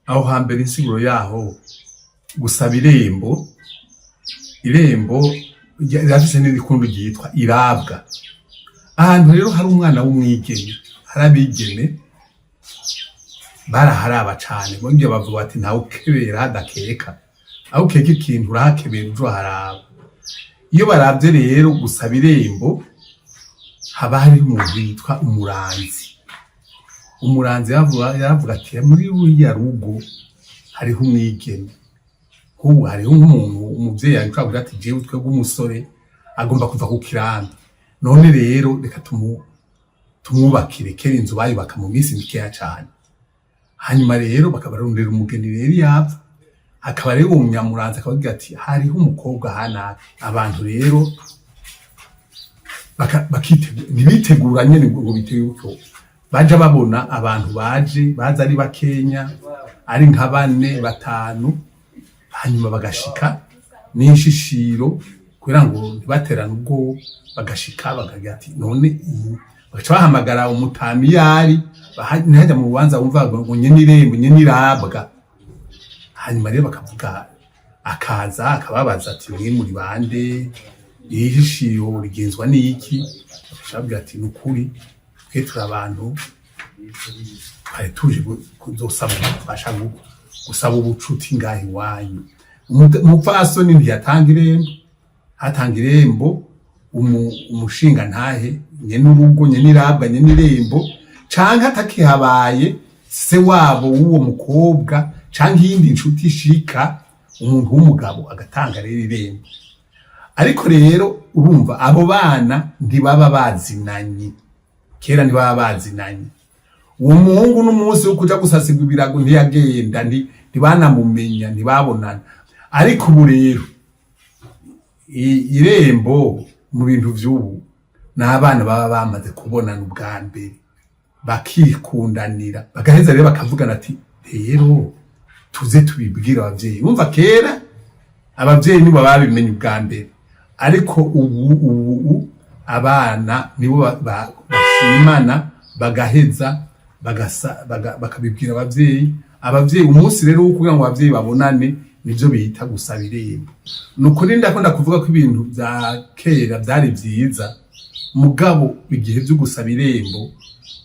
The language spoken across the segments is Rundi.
aho hambere insiguro yaho gusaba irembo ryafise n'irikundu ryitwa irabwa. Ahantu rero hari umwana w'umwigeme, hari abigeme baraharaba cane, bongeye bavuga bati ntawe ukebera hadakeka, aho ukeka ikintu urahakebera ujo haraba. Iyo baravye rero gusaba irembo haba hari umuntu yitwa umuranzi. Umuranzi yaravuga ati muri ruriya rugo hariho umwigeme, kubu hariho nk'umuntu umuvyeyi ariko avuga ati jewe twebwe umusore agomba kuva ku kirambi, none rero reka tumwubakire. Kera inzu bayubaka mu minsi mikeya cane, hanyuma rero bakabarondera umugeni rero yapfa, hakaba rero uwo munyamuranzi akavuga ati hariho umukobwa hanaka. Abantu rero ntibitegura nyene ngo biteguke, baja babona abantu baza ari bakenya, ari nka 4 5, hanyuma bagashika n'inshishiro kugira ngo ntibaterane ubwo, bagashika bakagira ati none bagaca bahamagara umutami yari ntihajya mu rubanza wumva ngo nyene irembo nyene irabwa. Hanyuma rero bakavuga, akaza akababaza ati mwe muri bande, ihishiro rigenzwa n'iki? Bakabwira ati nukuri twe turi abantu twari tuje kuzosaba ubufasha, gusaba ubucuti ngahe iwanyu. Umupfasoni ntiyatanga irembo, hatanga irembo umushinga ntahe nyene urugo nyene irabwa nyene irembo, canke atakihabaye se wabo w'uwo mukobwa canke iyindi nshuti ishika, umuntu w'umugabo agatanga rero irembo. Ariko rero urumva abo bana ntibaba bazinanye, kera ntibaba bazinanye. Uwo muhungu n'umunsi wo kuja gusasigwa ibirago ntiyagenda, ntibanamumenya, ntibabonana. Ariko ubu rero irembo mu bintu vy'ubu n'abana baba bamaze kubonana ubwa mbere, bakikundanira, bagaheza rero bakavugana ati rero tuze tubibwira abavyeyi. Umva kera abavyeyi nibo babimenye ubwa mbere, ariko ubu abana nibo bashimana bagaheza bakabibwira abavyeyi. Abavyeyi umunsi rero wo kugira ngo abavyeyi babonane nivyo bita gusaba irembo. Nukuri ndakunda kuvuga ko ibintu vya kera vyari vyiza, mugabo igihe vyo gusaba irembo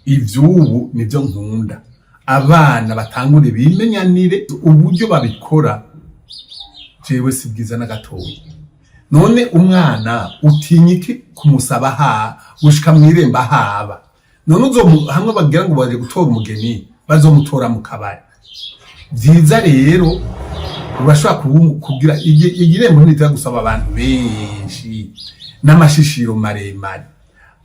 ivy'ubu nivyo nkunda. Abana batangure bimenyanire, uburyo babikora jewe si bwiza na gatoya. None umwana utinyiki kumusaba gushika mw'irembo haba, none hamwe bagira ngo baje gutora umugeni bazomutora mu kabari. Vyiza rero urashobora kugira irembo ntitira gusaba abantu benshi n'amashishiro maremare.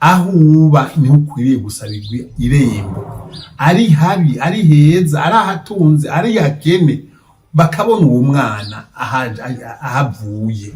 Aho uba niho ukwiriye gusabirwa irembo, ari habi ari heza, ari ahatunze ari hakene, bakabona uwo mwana ahavuye.